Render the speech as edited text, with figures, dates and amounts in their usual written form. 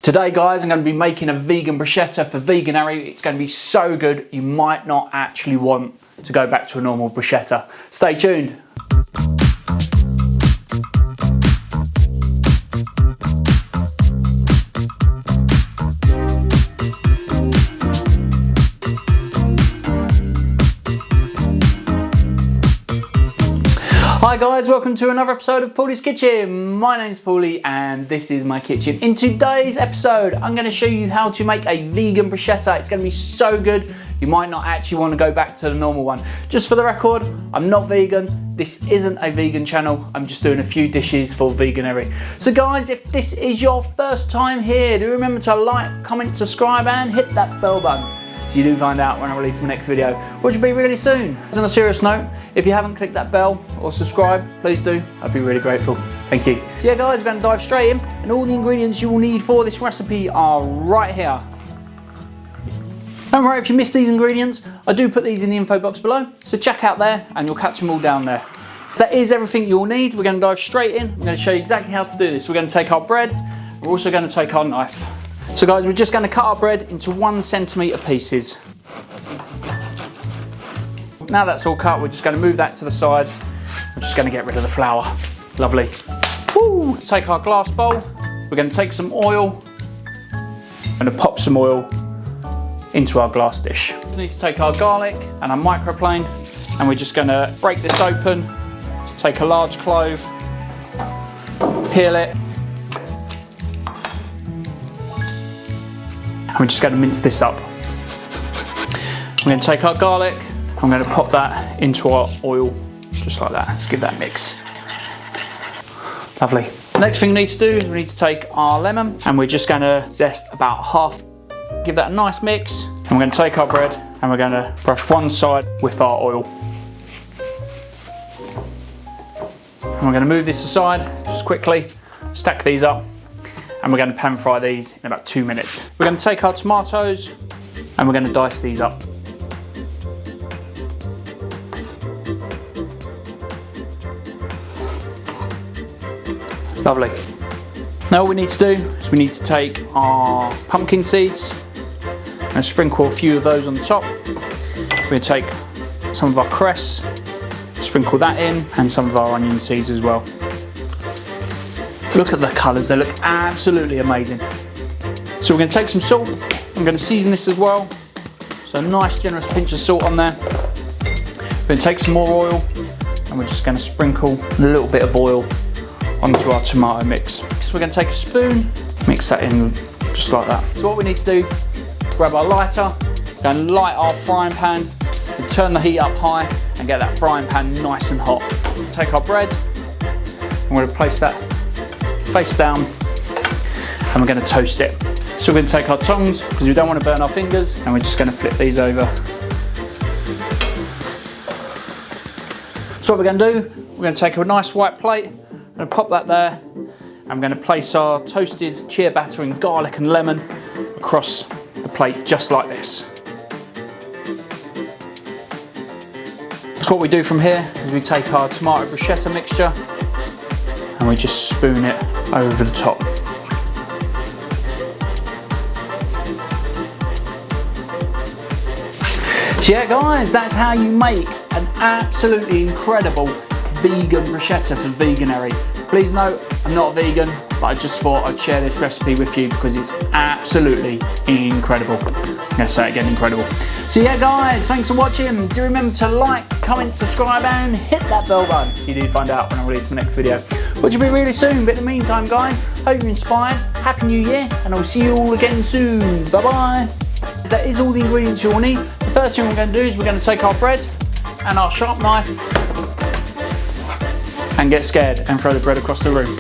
Today guys, I'm going to be making a vegan bruschetta for Veganuary. It's going to be so good, you might not actually want to go back to a normal bruschetta. Stay tuned. Hi guys, welcome to another episode of Paulies Kitchen. My name's Paulie and this is my kitchen. In today's episode, I'm going to show you how to make a vegan bruschetta. It's going to be so good, you might not actually want to go back to the normal one. Just for the record, I'm not vegan. This isn't a vegan channel. I'm just doing a few dishes for Veganuary. So guys, if this is your first time here, do remember to like, comment, subscribe and hit that bell button, so you do find out when I release my next video, which will be really soon. On a serious note, if you haven't clicked that bell or subscribe, please do. I'd be really grateful. Thank you. So yeah guys, we're going to dive straight in, and all the ingredients you will need for this recipe are right here. Don't worry if you missed these ingredients, I do put these in the info box below, so check out there and you'll catch them all down there. That is everything you'll need. We're going to dive straight in. I'm going to show you exactly how to do this. We're going to take our bread, we're also going to take our knife. So guys, we're just going to cut our bread into 1 centimetre pieces. Now that's all cut, we're just going to move that to the side. We're just going to get rid of the flour. Lovely. Woo! Let's take our glass bowl. We're going to take some oil. I'm going to pop some oil into our glass dish. We need to take our garlic and our microplane, and we're just going to break this open. Take a large clove, peel it. We're just going to mince this up. We're going to take our garlic, I'm going to pop that into our oil, just like that. Let's give that a mix. Lovely. Next thing we need to do is we need to take our lemon, and we're just going to zest about half. Give that a nice mix, and we're going to take our bread and we're going to brush one side with our oil. And we're going to move this aside just quickly, stack these up, and we're going to pan fry these in about 2 minutes. We're going to take our tomatoes and we're going to dice these up. Lovely. Now all we need to do is we need to take our pumpkin seeds and sprinkle a few of those on the top. We're going to take some of our cress, sprinkle that in, and some of our onion seeds as well. Look at the colours, they look absolutely amazing. So we're going to take some salt, I'm going to season this as well. So a nice generous pinch of salt on there. We're going to take some more oil, and we're just going to sprinkle a little bit of oil onto our tomato mix. So we're going to take a spoon, mix that in just like that. So what we need to do, grab our lighter, we're going to light our frying pan, and turn the heat up high and get that frying pan nice and hot. Take our bread, and we're going to place that face down, and we're going to toast it. So we're going to take our tongs, because we don't want to burn our fingers, and we're just going to flip these over. So what we're going to do, we're going to take a nice white plate, I'm going to pop that there, and I'm going to place our toasted ciabatta and garlic and lemon across the plate just like this. So what we do from here is we take our tomato bruschetta mixture and we just spoon it over the top. So yeah guys, that's how you make an absolutely incredible vegan bruschetta for Veganuary. Please note, I'm not a vegan, but I just thought I'd share this recipe with you because it's absolutely incredible. I'm going to say it again, incredible. So yeah guys, thanks for watching. Do remember to like, comment, subscribe and hit that bell button so you do find out when I release my next video, which will be really soon. But in the meantime guys, hope you're inspired, Happy New Year, and I'll see you all again soon. Bye bye. That is all the ingredients you'll need. The first thing we're going to do is we're going to take our bread and our sharp knife and get scared and throw the bread across the room.